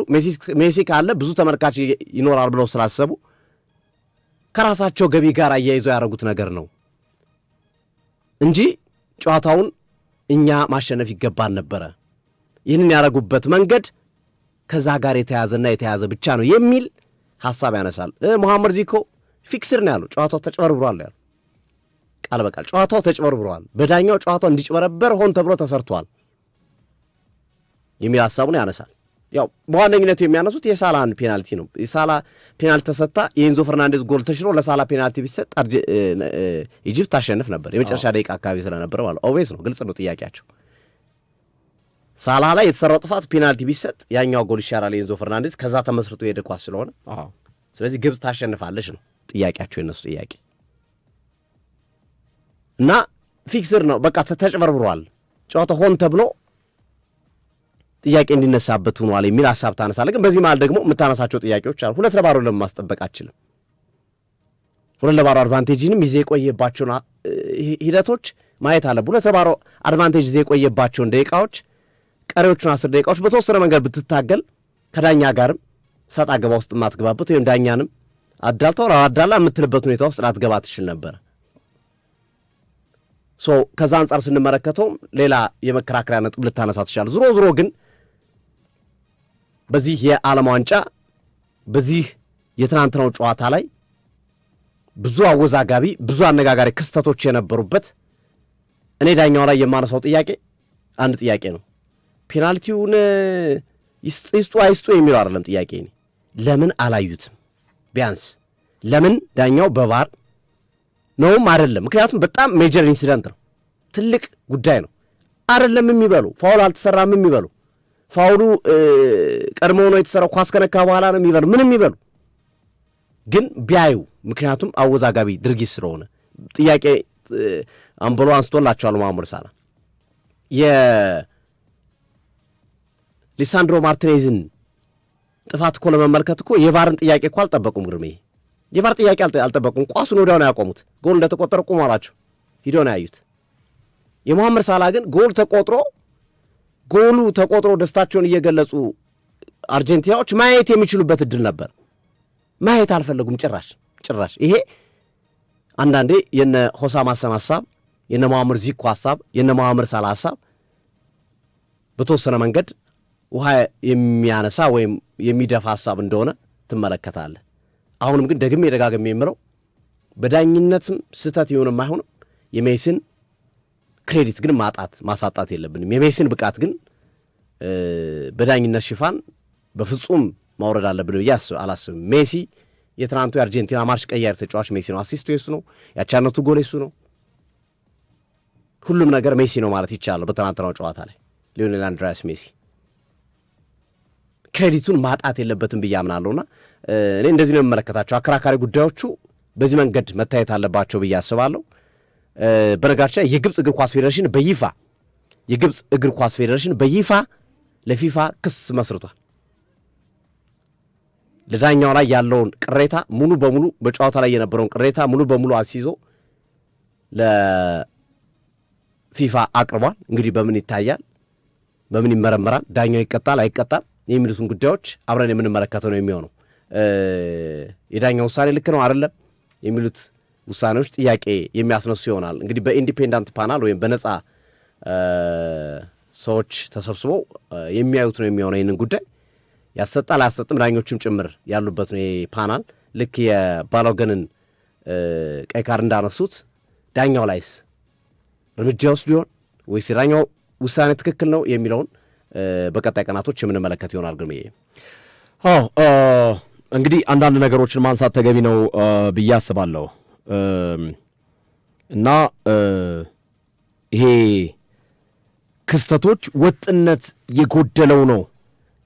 ሜሲ ካለ ብዙ ተመልካች ይኖራል ብለው ስላሰቡ ከራሳቸው ገቢ ጋር አያይዘው ያደረጉት ነገር ነው እንጂ ጨዋታውን እኛ ማሸነፍ ይገባን ነበረ። ይህንን ያደረጉበት መንገድ ከዛ ጋር የተያዘና የተያዘ ብቻ ነው የሚል ሐሳብ ያነሳል። መሐመድ ዚኮ ፊክስር ነው ያለው። ጨዋታው ተጭበርብሯል ያለው ቃል በቃል ጨዋታው ተጭበርብሯል፣ በዳኛው ጨዋታው እንዲጭበረበር ሆን ተብሎ ተሰርቷል የሚል ሐሳቡን ያነሳል። ያው በዋነኝነት የሚያነሱት የሳላን ፔናልቲ ነው። የሳላ ፔናልቲ ተሰጣ፣ የኤንዞ ፈርናንዴዝ ጎል ተሽሮ ለሳላ ፔናልቲ ቢሰጥ ኢጂፕት ታሸንፍ ነበር። የመጨረሻ ደቂቃ አካባቢ ስለነበረ ማለት ኦቬስ ነው፣ ግልጽ ነው ጥያቄያቸው። ሳላ ላይ የተሰራው ጥፋት ፔናልቲ ቢሰጥ ያኛው ጎል ይሻራል የኤንዞ ፈርናንዴዝ ከዛ ተመስርቶ የሄደ ኳስ ስለሆነ ስለዚህ ግብጽ ታሸንፋለች ነው ጥያቄያቸው፣ የነሱ ጥያቄ እና ፊክስር ነው በቃ ተጭበርብሯል፣ ጨዋታ ሆን ተብሎ ጥያቄ እንዲነሳበት ሆኗል የሚል ሐሳብ ታነሳለህ። ግን በዚህ መሃል ደግሞ የምታነሳቸው ጥያቄዎች አሉ። 2-0 ለምን ማስጠበቅ አችልም? 2-0 አድቫንቴጅንም ይዘህ የቆየባቸውን ሂደቶች ማየት አለብህ። 2-0 አድቫንቴጅ ይዘህ የቆየባቸውን ደቂቃዎች፣ ቀሪዎቹን 10 ደቂቃዎች በተወሰነ መንገድ ብትታገል ከዳኛ ጋርም ሰጣ ገባ ውስጥ የማትገባበት ወይም ዳኛንም አዳልተው አዳላ የምትልበት ሁኔታ ውስጥ ላትገባ ትችል ነበር። ከዛ አንጻር ስንመለከተውም ሌላ የመከራከሪያ ነጥብ ልታነሳ ትችላለህ። ዞሮ ግን በዚህ የዓለም ዋንጫ በዚህ የትናንትናው ጨዋታ ላይ ብዙ አወዛጋቢ ብዙ አነጋጋሪ ክስተቶች የነበሩበት እኔ ዳኛው ላይ የማነሳው ጥያቄ አንድ ጥያቄ ነው። ፔናልቲውን ይስጡ አይስጡ የሚለው አይደለም ጥያቄ። ለምን አላዩትም? ቢያንስ ለምን ዳኛው በቫር ነውም አይደለም። ምክንያቱም በጣም ሜጀር ኢንሲደንት ነው፣ ትልቅ ጉዳይ ነው። አይደለም የሚበሉ ፋውል አልተሰራም የሚበሉ ፋውሉ ቀድሞ ነው የተሰራው፣ ኳስ ከነካ በኋላ ነው የሚበሉ ምንም የሚበሉ ግን ቢያዩ፣ ምክንያቱም አወዛጋቢ ድርጊት ስለሆነ ጥያቄ አምበሎ አንስቶላቸዋል መሐመድ ሳላ የሊሳንድሮ ማርቲኔዝን ጥፋት እኮ ለመመልከት እኮ የቫርን ጥያቄ እኮ አልጠበቁም። ግርሜ የቫር ጥያቄ አልጠበቁም። ኳሱን ወዲያው ነው ያቆሙት። ጎል እንደተቆጠረ ቁም አላቸው፣ ሂደው ነው ያዩት። የመሐመድ ሳላ ግን ጎሉ ተቆጥሮ ደስታቸውን እየገለጹ አርጀንቲናዎች ማየት የሚችሉበት እድል ነበር። ማየት አልፈለጉም ጭራሽ። ይሄ አንዳንዴ የነ ሆሳም ሐሰን የነ መሐመድ ዚኮ ሐሳብ የነ መሐመድ ሳላ ሐሳብ በተወሰነ መንገድ ውሃ የሚያነሳ ወይም የሚደፋ ሐሳብ እንደሆነ ትመለከታለህ። አሁንም ግን ደግሜ ደጋግሜ የምለው በዳኝነትም ስህተት ይሁንም አይሆንም የሜሲን ክሬዲት ግን ማሳጣት የለብንም። የሜሲን ብቃት ግን በዳኝነት ሽፋን በፍጹም ማውረድ አለብን ብዬ አላስብም። ሜሲ የትናንቱ የአርጀንቲና ማርሽ ቀያሪ ተጫዋች ሜሲ ነው። አሲስቱ የሱ ነው። ያቻነቱ ጎል የሱ ነው። ሁሉም ነገር ሜሲ ነው ማለት ይቻላል። በትናንትናው ጨዋታ ላይ ሊዮኔል አንድሪያስ ሜሲ ክሬዲቱን ማጣት የለበትም ብዬ አምናለሁና እኔ እንደዚህ ነው የምመለከታቸው። አከራካሪ ጉዳዮቹ በዚህ መንገድ መታየት አለባቸው ብዬ አስባለሁ። በነገራችን ላይ የግብፅ እግር ኳስ ፌዴሬሽን በይፋ ለፊፋ ክስ መስርቷል። ለዳኛው ላይ ያለውን ቅሬታ ሙሉ በሙሉ በጨዋታ ላይ የነበረውን ቅሬታ ሙሉ በሙሉ አስይዞ ለፊፋ አቅርቧል። እንግዲህ በምን ይታያል፣ በምን ይመረመራል፣ ዳኛው ይቀጣል አይቀጣም የሚሉትን ጉዳዮች አብረን የምንመለከተው ነው የሚሆነው። የዳኛው ውሳኔ ልክ ነው አይደለም የሚሉት ውሳኔዎች ጥያቄ የሚያስነሱ ይሆናል። እንግዲህ በኢንዲፔንዳንት ፓናል ወይም በነፃ ሰዎች ተሰብስበው የሚያዩት ነው የሚሆነው። ይህንን ጉዳይ ያሰጣል አያሰጥም ዳኞችም ጭምር ያሉበት ነው ፓናል። ልክ የባሎገንን ቀይ ካርድ እንዳነሱት ዳኛው ላይስ እርምጃ ወስዱ ይሆን ወይስ ዳኛው ውሳኔ ትክክል ነው የሚለውን በቀጣይ ቀናቶች የምንመለከት ይሆናል። ግርሜ እንግዲህ አንዳንድ ነገሮችን ማንሳት ተገቢ ነው ብዬ አስባለሁ እና ይሄ ክስተቶች ወጥነት የጎደለው ነው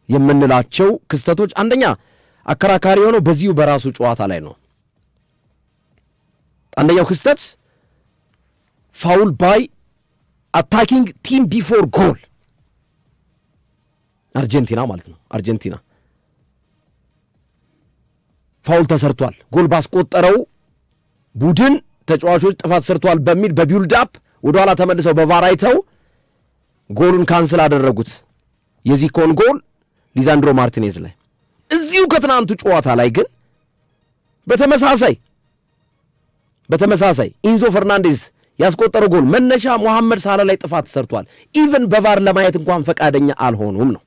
የምንላቸው ክስተቶች አንደኛ አከራካሪ የሆነው በዚሁ በራሱ ጨዋታ ላይ ነው። አንደኛው ክስተት ፋውል ባይ አታኪንግ ቲም ቢፎር ጎል አርጀንቲና ማለት ነው። አርጀንቲና ፋውል ተሰርቷል፣ ጎል ባስቆጠረው ቡድን ተጫዋቾች ጥፋት ሰርቷል በሚል በቢልድ አፕ ወደ ኋላ ተመልሰው በቫር አይተው ጎሉን ካንስል አደረጉት። የዚኮን ጎል ሊሳንድሮ ማርቲኔዝ ላይ እዚሁ ከትናንቱ ጨዋታ ላይ ግን በተመሳሳይ ኢንዞ ፈርናንዴዝ ያስቆጠረው ጎል መነሻ መሐመድ ሳላ ላይ ጥፋት ሰርቷል። ኢቭን በቫር ለማየት እንኳን ፈቃደኛ አልሆኑም ነው።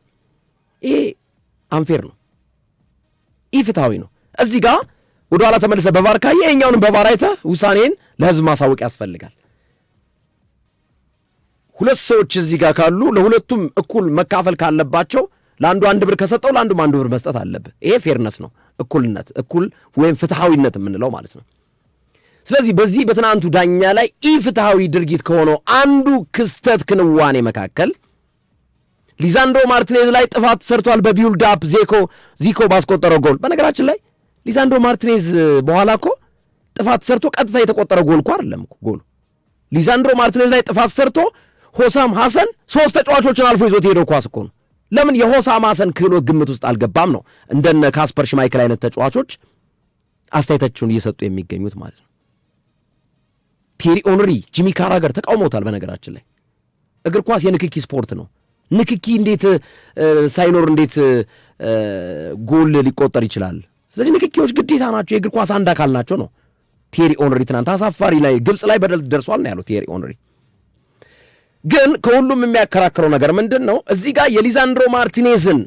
ይሄ አንፌር ነው፣ ኢፍትሃዊ ነው። እዚህ ጋር ወደ ኋላ ተመልሰ በቫር ካየ የኛውንም በቫር አይተህ ውሳኔን ለህዝብ ማሳወቅ ያስፈልጋል። ሁለት ሰዎች እዚህ ጋር ካሉ ለሁለቱም እኩል መካፈል ካለባቸው ለአንዱ 1 ብር ከሰጠው ለአንዱም 1 ብር መስጠት አለብህ። ይሄ ፌርነስ ነው፣ እኩል ወይም ፍትሃዊነት የምንለው ማለት ነው። ስለዚህ በዚህ በትናንቱ ዳኛ ላይ ኢፍትሃዊ ድርጊት ከሆነው አንዱ ክስተት ክንዋኔ መካከል ሊሳንድሮ ማርቲኔዝ ላይ ጥፋት ሰርቷል በቢልድ አፕ ዚኮ ባስቆጠረው ጎል። በነገራችን ላይ ሊሳንድሮ ማርቲኔዝ በኋላ እኮ ጥፋት ሰርቶ ቀጥታ የተቆጠረ ጎል እኮ አይደለም እኮ ጎሉ። ሊሳንድሮ ማርቲኔዝ ላይ ጥፋት ሰርቶ ሆሳም ሐሰን 3 ተጫዋቾችን አልፎ ይዞት ሄደው ኳስ እኮ ነው። ለምን የሆሳም ሐሰን ክህሎት ግምት ውስጥ አልገባም ነው እንደነ ካስፐር ሽማይክል አይነት ተጫዋቾች አስተያየታቸውን እየሰጡ የሚገኙት ማለት ነው። ቴሪ ኦንሪ፣ ጂሚ ካራገር ተቃውሞታል። በነገራችን ላይ እግር ኳስ የንክኪ ስፖርት ነው። ንክኪ እንዴት ሳይኖር እንዴት ጎል ሊቆጠር ይችላል? ስለዚህ ንክኪዎች ግዴታ ናቸው፣ የእግር ኳስ አንድ አካል ናቸው ነው። ቴሪ ኦንሪ ትናንት አሳፋሪ ላይ ግብፅ ላይ በደል ደርሷል ነው ያለው ቴሪ ኦንሪ። ግን ከሁሉም የሚያከራክረው ነገር ምንድን ነው? እዚህ ጋር የሊሳንድሮ ማርቲኔዝን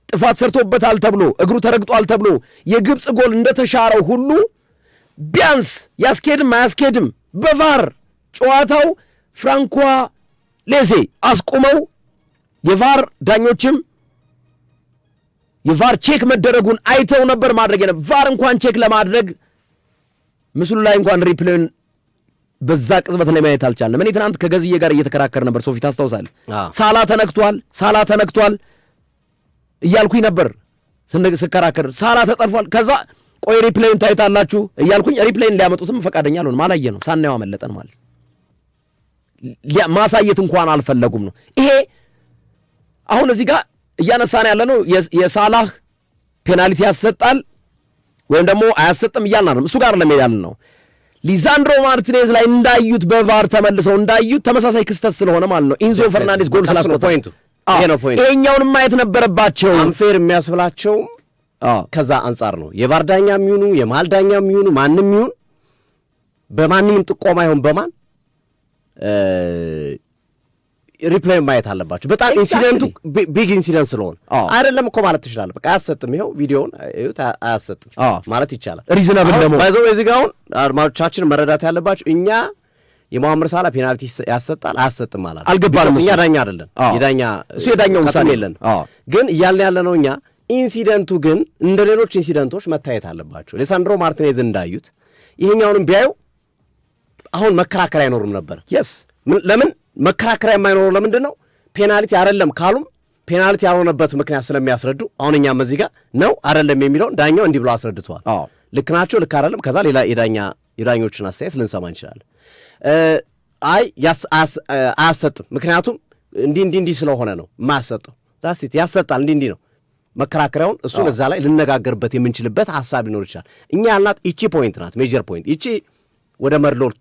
ጥፋት ሰርቶበታል ተብሎ እግሩ ተረግጧል ተብሎ የግብፅ ጎል እንደተሻረው ሁሉ ቢያንስ ያስኬድም አያስኬድም በቫር ጨዋታው ፍራንኳ ሌሴ አስቁመው የቫር ዳኞችም የቫር ቼክ መደረጉን አይተው ነበር ማድረግ ቫር እንኳን ቼክ ለማድረግ ምስሉ ላይ እንኳን ሪፕሌን በዛ ቅጽበት ላይ ማየት አልቻልንም። እኔ ትናንት ከገዝዬ ጋር እየተከራከር ነበር። ሶፊ ታስታውሳለህ? ሳላ ተነክቷል እያልኩኝ ነበር ስከራከር። ሳላ ተጠልፏል። ከዛ ቆይ ሪፕሌይን ታይታላችሁ እያልኩኝ ሪፕሌይን ሊያመጡትም ፈቃደኛ አልሆንም። አላየ ነው ሳናየው አመለጠን ማለት ማሳየት እንኳን አልፈለጉም ነው። ይሄ አሁን እዚህ ጋር እያነሳን ያለ ነው የሳላህ ፔናልቲ ያሰጣል ወይም ደግሞ አያሰጥም እያልን አይደለም። እሱ ጋር ለመሄድ ነው። ሊዛንድሮ ማርቲኔዝ ላይ እንዳዩት በቫር ተመልሰው እንዳዩት ተመሳሳይ ክስተት ስለሆነ ማለት ነው ኢንዞ ፈርናንዴዝ ጎል ስላስቆጠረ ፖይንቱ ይሄኛውንም ማየት ነበረባቸው። አንፌር የሚያስብላቸው ከዛ አንጻር ነው። የቫር ዳኛ የሚሆኑ የመሃል ዳኛ የሚሆኑ ማንም ይሁን በማንም ጥቆማ ይሁን በማን ሪፕሌይ ማየት አለባቸው። በጣም ኢንሲደንቱ ቢግ ኢንሲደንት ስለሆነ አይደለም እኮ ማለት ትችላለህ። በቃ አያሰጥም፣ ይኸው ቪዲዮውን አያሰጥም ማለት ይቻላል። ሪዝናብል ደግሞ ባይዘው እዚህ ጋር አሁን አድማጮቻችን መረዳት ያለባቸው እኛ የመሐመድ ሳላ ፔናልቲ ያሰጣል አያሰጥም ማለት አልገባንም። እኛ ዳኛ አይደለን፣ የዳኛ እሱ የዳኛው ውሳኔ የለን። ግን እያልን ያለ ነው እኛ ኢንሲደንቱ ግን እንደ ሌሎች ኢንሲደንቶች መታየት አለባቸው። ሊሳንድሮ ማርቲኔዝ እንዳዩት ይሄኛውንም ቢያዩ አሁን መከራከር አይኖርም ነበር። ለምን መከራከሪያ የማይኖረው ለምንድን ነው? ፔናልቲ አይደለም ካሉም ፔናልቲ ያልሆነበት ምክንያት ስለሚያስረዱ አሁን እኛም እዚህ ጋር ነው አይደለም የሚለውን ዳኛው እንዲህ ብሎ አስረድተዋል። ልክ ናቸው፣ ልክ አይደለም፣ ከዛ ሌላ የዳኞችን አስተያየት ልንሰማ እንችላለን። አይ አያሰጥም ምክንያቱም እንዲህ ስለሆነ ነው የማያሰጠው። ዛሲት ያሰጣል እንዲህ ነው መከራከሪያውን እሱን እዛ ላይ ልነጋገርበት የምንችልበት ሐሳብ ሊኖር ይችላል። እኛ ያልናት ይቺ ፖይንት ናት፣ ሜጀር ፖይንት ይቺ ወደ መድሎል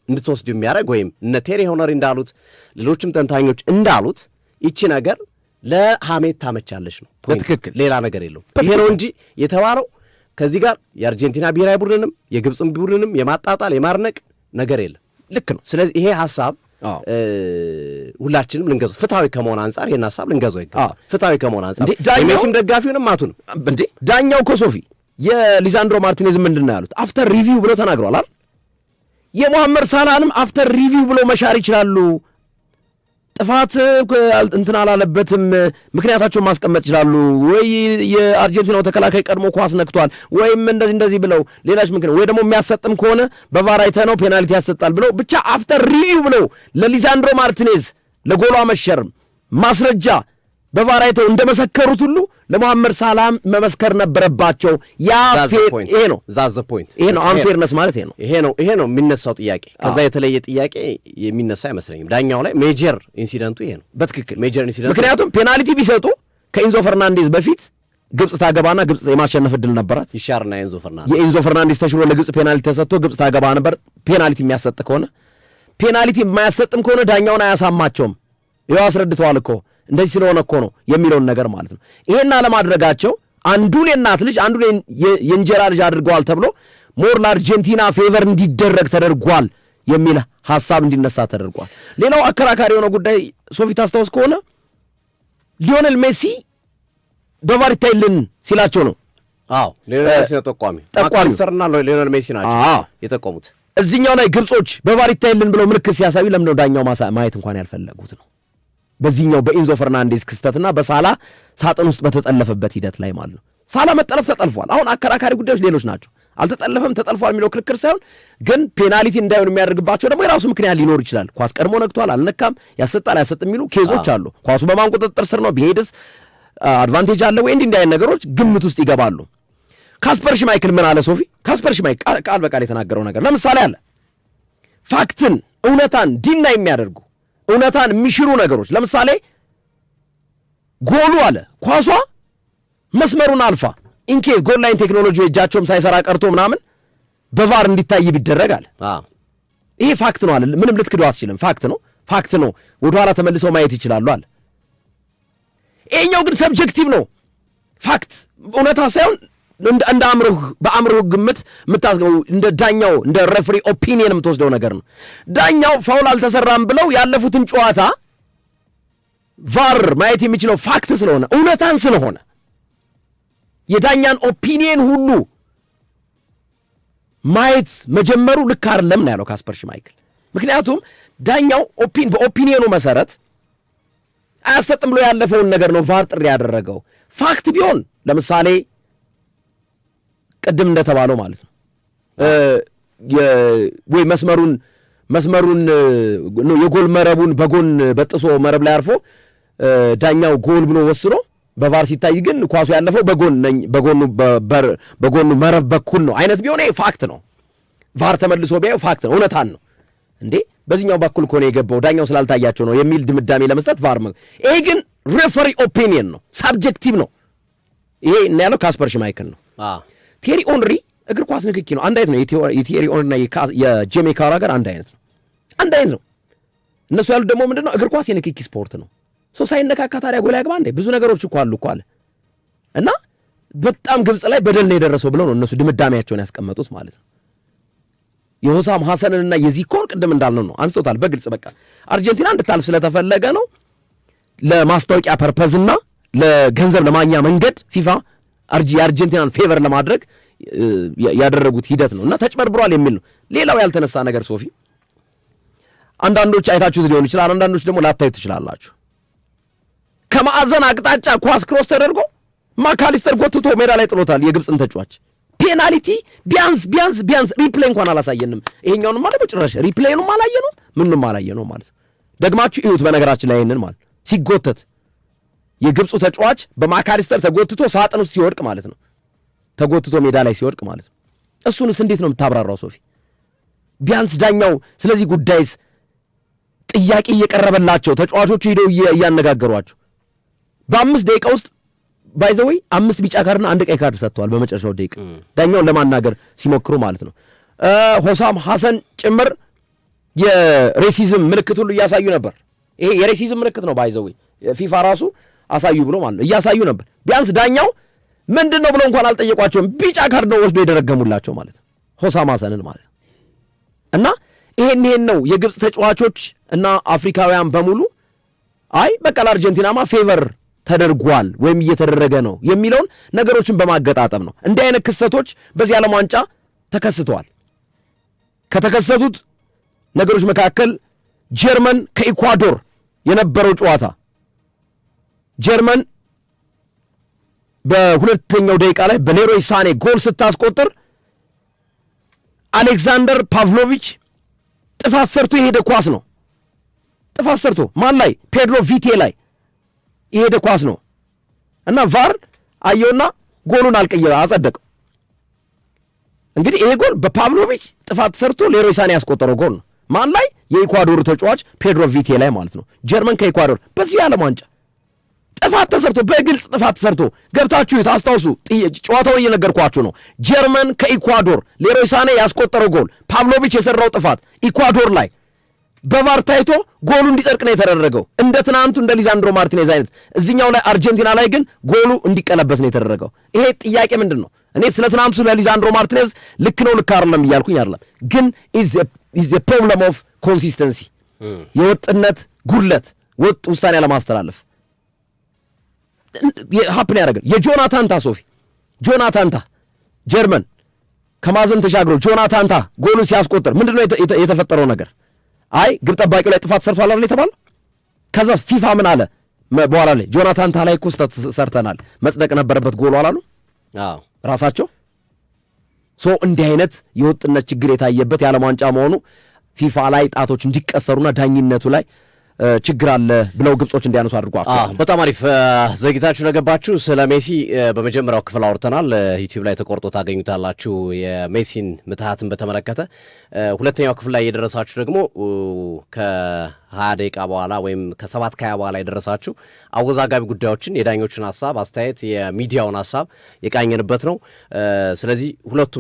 እንድትወስዱ የሚያደርግ ወይም እነ ቴሪ ሆነሪ እንዳሉት ሌሎችም ተንታኞች እንዳሉት ይቺ ነገር ለሐሜት ታመቻለች ነው። በትክክል ሌላ ነገር የለውም። ይሄ ነው እንጂ የተባለው ከዚህ ጋር የአርጀንቲና ብሔራዊ ቡድንም የግብፅም ቡድንም የማጣጣል የማርነቅ ነገር የለም። ልክ ነው። ስለዚህ ይሄ ሐሳብ ሁላችንም ልንገዛው ፍትሐዊ ከመሆን አንጻር ይሄን ሐሳብ ልንገዛው ይገባል። ፍትሐዊ ከመሆን አንጻር የሜሲም ደጋፊውንም አቱንም እንዴ ዳኛው እኮ ሶፊ የሊዛንድሮ ማርቲኔዝ ምንድን ነው ያሉት? አፍተር ሪቪው ብሎ ተናግሯል አይደል? የመሐመድ ሳላህንም አፍተር ሪቪው ብሎ መሻር ይችላሉ። ጥፋት እንትን አላለበትም ምክንያታቸውን ማስቀመጥ ይችላሉ። ወይ የአርጀንቲናው ተከላካይ ቀድሞ ኳስ ነክቷል ወይም እንደዚህ ብለው ሌላች ምክንያት ወይ ደግሞ የሚያሰጥም ከሆነ በቫር አይተህ ነው ፔናልቲ ያሰጣል ብለው ብቻ አፍተር ሪቪው ብለው ለሊዛንድሮ ማርቲኔዝ ለጎሏ መሸርም ማስረጃ በቫር አይተው እንደመሰከሩት ሁሉ ለመሐመድ ሳላህ መመስከር ነበረባቸው። ይሄ ነው ዛዝ ፖይንት። ይሄ ነው አንፌርነስ ማለት ይሄ ነው የሚነሳው ጥያቄ። ከዛ የተለየ ጥያቄ የሚነሳ አይመስለኝም። ዳኛው ላይ ሜጀር ኢንሲደንቱ ይሄ ነው በትክክል ሜጀር ኢንሲደንቱ። ምክንያቱም ፔናልቲ ቢሰጡ ከኢንዞ ፈርናንዴዝ በፊት ግብፅ ታገባና ግብፅ የማሸነፍ ዕድል ነበራት። ይሻርና የኢንዞ ፈርናንዴዝ ተሽሎ ለግብፅ ፔናልቲ ተሰጥቶ ግብፅ ታገባ ነበር። ፔናልቲ የሚያሰጥ ከሆነ ፔናልቲ የማያሰጥም ከሆነ ዳኛውን አያሳማቸውም። ይኸው አስረድተዋል እኮ እንደዚህ ስለሆነ እኮ ነው የሚለውን ነገር ማለት ነው። ይሄን አለማድረጋቸው አንዱን የእናት ልጅ አንዱን የእንጀራ ልጅ አድርገዋል ተብሎ ሞር ለአርጀንቲና ፌቨር እንዲደረግ ተደርጓል የሚል ሐሳብ እንዲነሳ ተደርጓል። ሌላው አከራካሪ የሆነ ጉዳይ ሶፊ ታስታውስ ከሆነ ሊዮኔል ሜሲ በቫር ይታይልን ሲላቸው ነው። ሊዮኔል ሜሲ ነው ጠቋሚ ማክሰርና ሊዮኔል ሜሲ ናቸው የጠቆሙት። እዚህኛው ላይ ግብጾች በቫር ይታይልን ብለው ምልክት ሲያሳዩ ለምን ነው ዳኛው ማየት እንኳን ያልፈለጉት ነው? በዚህኛው በኢንዞ ፈርናንዴዝ ክስተትና በሳላ ሳጥን ውስጥ በተጠለፈበት ሂደት ላይ ማለት ነው። ሳላ መጠለፍ ተጠልፏል። አሁን አከራካሪ ጉዳዮች ሌሎች ናቸው። አልተጠለፈም ተጠልፏል የሚለው ክርክር ሳይሆን ግን ፔናልቲ እንዳይሆን የሚያደርግባቸው ደግሞ የራሱ ምክንያት ሊኖር ይችላል። ኳስ ቀድሞ ነክቷል አልነካም፣ ያሰጣል አያሰጥም የሚሉ ኬዞች አሉ። ኳሱ በማን ቁጥጥር ስር ነው፣ ቢሄድስ አድቫንቴጅ አለ ወይ? እንዲህ አይነት ነገሮች ግምት ውስጥ ይገባሉ። ካስፐር ሽማይክል ምን አለ ሶፊ? ካስፐር ሽማይክል ቃል በቃል የተናገረው ነገር ለምሳሌ አለ ፋክትን እውነታን ዲና የሚያደርጉ እውነታን የሚሽሩ ነገሮች ለምሳሌ ጎሉ አለ ኳሷ መስመሩን አልፋ ኢንኬስ ጎል ላይን ቴክኖሎጂ እጃቸውም ሳይሰራ ቀርቶ ምናምን በቫር እንዲታይ ቢደረግ አለ ይሄ ፋክት ነው አለ። ምንም ልትክደው አትችልም። ፋክት ነው ወደ ኋላ ተመልሰው ማየት ይችላሉ አለ። ይሄኛው ግን ሰብጀክቲቭ ነው። ፋክት እውነታ ሳይሆን እንደ በአእምሮህ ግምት የምታስገው እንደ ዳኛው እንደ ሬፍሪ ኦፒኒየን የምትወስደው ነገር ነው። ዳኛው ፋውል አልተሰራም ብለው ያለፉትን ጨዋታ ቫር ማየት የሚችለው ፋክት ስለሆነ እውነታን ስለሆነ የዳኛን ኦፒኒየን ሁሉ ማየት መጀመሩ ልክ አይደለም ነው ያለው ካስፐር ሽማይክል። ምክንያቱም ዳኛው በኦፒኒየኑ መሰረት አያሰጥም ብሎ ያለፈውን ነገር ነው ቫር ጥሪ ያደረገው። ፋክት ቢሆን ለምሳሌ ቅድም እንደተባለው ማለት ነው ወይ መስመሩን የጎል መረቡን በጎን በጥሶ መረብ ላይ አርፎ ዳኛው ጎል ብሎ ወስኖ በቫር ሲታይ ግን ኳሱ ያለፈው በጎኑ መረብ በኩል ነው አይነት ቢሆን ፋክት ነው። ቫር ተመልሶ ቢያየው ፋክት ነው፣ እውነታን ነው። እንዴ በዚህኛው በኩል እኮ ነው የገባው ዳኛው ስላልታያቸው ነው የሚል ድምዳሜ ለመስጠት ቫር ይሄ ግን ሬፈሪ ኦፒኒየን ነው፣ ሳብጀክቲቭ ነው። ይሄ እና ያለው ካስፐር ሽማይክል ነው። ቴሪ ኦንሪ እግር ኳስ ንክኪ ነው፣ አንድ አይነት ነው። የቴሪ ኦንሪና የጄሚ ካራገር አንድ አይነት ነው፣ አንድ አይነት ነው። እነሱ ያሉት ደግሞ ምንድነው እግር ኳስ የንክኪ ስፖርት ነው። ሶ ሳይነካካ ታዲያ ጎል ያግባ እንዴ? ብዙ ነገሮች እኮ አሉ እኮ አለ እና በጣም ግብጽ ላይ በደል ነው የደረሰው ብለው ነው እነሱ ድምዳሜያቸውን ያስቀመጡት ማለት ነው። የሆሳም ሐሰንንና የዚኮን ቅድም እንዳልነው ነው አንስቶታል በግልጽ በቃ አርጀንቲና እንድታልፍ ስለተፈለገ ነው ለማስታወቂያ ፐርፐዝና ለገንዘብ ለማግኛ መንገድ ፊፋ የአርጀንቲናን ፌቨር ለማድረግ ያደረጉት ሂደት ነው እና ተጭበርብሯል የሚል ነው። ሌላው ያልተነሳ ነገር ሶፊ አንዳንዶች አይታችሁት ሊሆን ይችላል፣ አንዳንዶች ደግሞ ላታዩት ትችላላችሁ። ከማዕዘን አቅጣጫ ኳስ ክሮስ ተደርጎ ማካሊስተር ጎትቶ ሜዳ ላይ ጥሎታል የግብፅን ተጫዋች። ፔናልቲ ቢያንስ ሪፕሌይ እንኳን አላሳየንም። ይሄኛውንም ማለት በጭራሽ ሪፕሌይንም አላየነውም ምንም አላየነውም ማለት ነው። ደግማችሁ እዩት። በነገራችን ላይ ይሄንን ማለት ሲጎተት የግብፁ ተጫዋች በማካሊስተር ተጎትቶ ሳጥን ውስጥ ሲወድቅ ማለት ነው፣ ተጎትቶ ሜዳ ላይ ሲወድቅ ማለት ነው። እሱንስ እንዴት ነው የምታብራራው ሶፊ? ቢያንስ ዳኛው ስለዚህ ጉዳይስ ጥያቄ እየቀረበላቸው ተጫዋቾቹ ሄደው እያነጋገሯቸው በ5 ደቂቃ ውስጥ ባይዘወይ 5 ቢጫ ካርድና 1 ቀይ ካርድ ሰጥተዋል በመጨረሻው ደቂቃ ዳኛውን ለማናገር ሲሞክሩ ማለት ነው። ሆሳም ሐሰን ጭምር የሬሲዝም ምልክት ሁሉ እያሳዩ ነበር። ይሄ የሬሲዝም ምልክት ነው ባይዘወይ ፊፋ ራሱ አሳዩ ብሎ ማለት ነው እያሳዩ ነበር። ቢያንስ ዳኛው ምንድን ነው ብሎ እንኳን አልጠየቋቸውም። ቢጫ ካርድ ነው ወስዶ የደረገሙላቸው ማለት ነው ሆሳም ሐሰንን ማለት ነው። እና ይሄን ነው የግብፅ ተጫዋቾች እና አፍሪካውያን በሙሉ አይ በቃ ለአርጀንቲናማ ፌቨር ተደርጓል ወይም እየተደረገ ነው የሚለውን ነገሮችን በማገጣጠም ነው። እንዲህ አይነት ክስተቶች በዚህ ዓለም ዋንጫ ተከስተዋል። ከተከሰቱት ነገሮች መካከል ጀርመን ከኢኳዶር የነበረው ጨዋታ ጀርመን በሁለተኛው ደቂቃ ላይ በሌሮይ ሳኔ ጎል ስታስቆጥር አሌክሳንደር ፓቭሎቪች ጥፋት ሰርቶ የሄደ ኳስ ነው። ጥፋት ሰርቶ ማን ላይ? ፔድሮ ቪቴ ላይ የሄደ ኳስ ነው እና ቫር አየውና ጎሉን አልቀየረ አጸደቀው። እንግዲህ ይሄ ጎል በፓቭሎቪች ጥፋት ሰርቶ ሌሮይ ሳኔ ያስቆጠረው ጎል ነው። ማን ላይ? የኢኳዶር ተጫዋች ፔድሮ ቪቴ ላይ ማለት ነው። ጀርመን ከኢኳዶር በዚህ ዓለም ዋንጫ ጥፋት ተሰርቶ በግልጽ ጥፋት ተሰርቶ ገብታችሁ ታስታውሱ። ጨዋታውን እየነገርኳችሁ ነው። ጀርመን ከኢኳዶር ሌሮይ ሳኔ ያስቆጠረው ጎል ፓቭሎቪች የሰራው ጥፋት ኢኳዶር ላይ በቫር ታይቶ ጎሉ እንዲጸድቅ ነው የተደረገው። እንደ ትናንቱ እንደ ሊዛንድሮ ማርቲኔዝ አይነት እዚህኛው ላይ አርጀንቲና ላይ ግን ጎሉ እንዲቀለበስ ነው የተደረገው። ይሄ ጥያቄ ምንድን ነው? እኔ ስለ ትናንቱ ለሊዛንድሮ ማርቲኔዝ ልክ ነው ልክ አይደለም እያልኩኝ አይደለም፣ ግን ኢዝ ኤ ፕሮብለም ኦፍ ኮንሲስተንሲ የወጥነት ጉድለት፣ ወጥ ውሳኔ ለማስተላለፍ ሀፕን ያደረገ የጆናታንታ ሶፊ ጆናታንታ ጀርመን ከማዘን ተሻግሮ ጆናታንታ ጎሉን ሲያስቆጥር ምንድነው የተፈጠረው ነገር? አይ ግብ ጠባቂው ላይ ጥፋት ሰርቷል አይደል የተባለው። ከዛስ ፊፋ ምን አለ በኋላ ላይ? ጆናታንታ ላይ እኮ ስህተት ሰርተናል መጽደቅ ነበረበት ጎሉ አላሉ ራሳቸው። ሶ እንዲህ አይነት የወጥነት ችግር የታየበት የዓለም ዋንጫ መሆኑ ፊፋ ላይ ጣቶች እንዲቀሰሩና ዳኝነቱ ላይ ችግር አለ ብለው ግብጾች እንዲያነሱ አድርጓቸው። በጣም አሪፍ ዘግይታችሁ ለገባችሁ ስለ ሜሲ በመጀመሪያው ክፍል አውርተናል። ዩቲዩብ ላይ ተቆርጦ ታገኙታላችሁ የሜሲን ምትሃትን በተመለከተ። ሁለተኛው ክፍል ላይ የደረሳችሁ ደግሞ ከ20 ደቂቃ በኋላ ወይም ከ7 ከ20 በኋላ የደረሳችሁ አወዛጋቢ ጉዳዮችን፣ የዳኞችን ሀሳብ፣ አስተያየት፣ የሚዲያውን ሀሳብ የቃኘንበት ነው። ስለዚህ ሁለቱም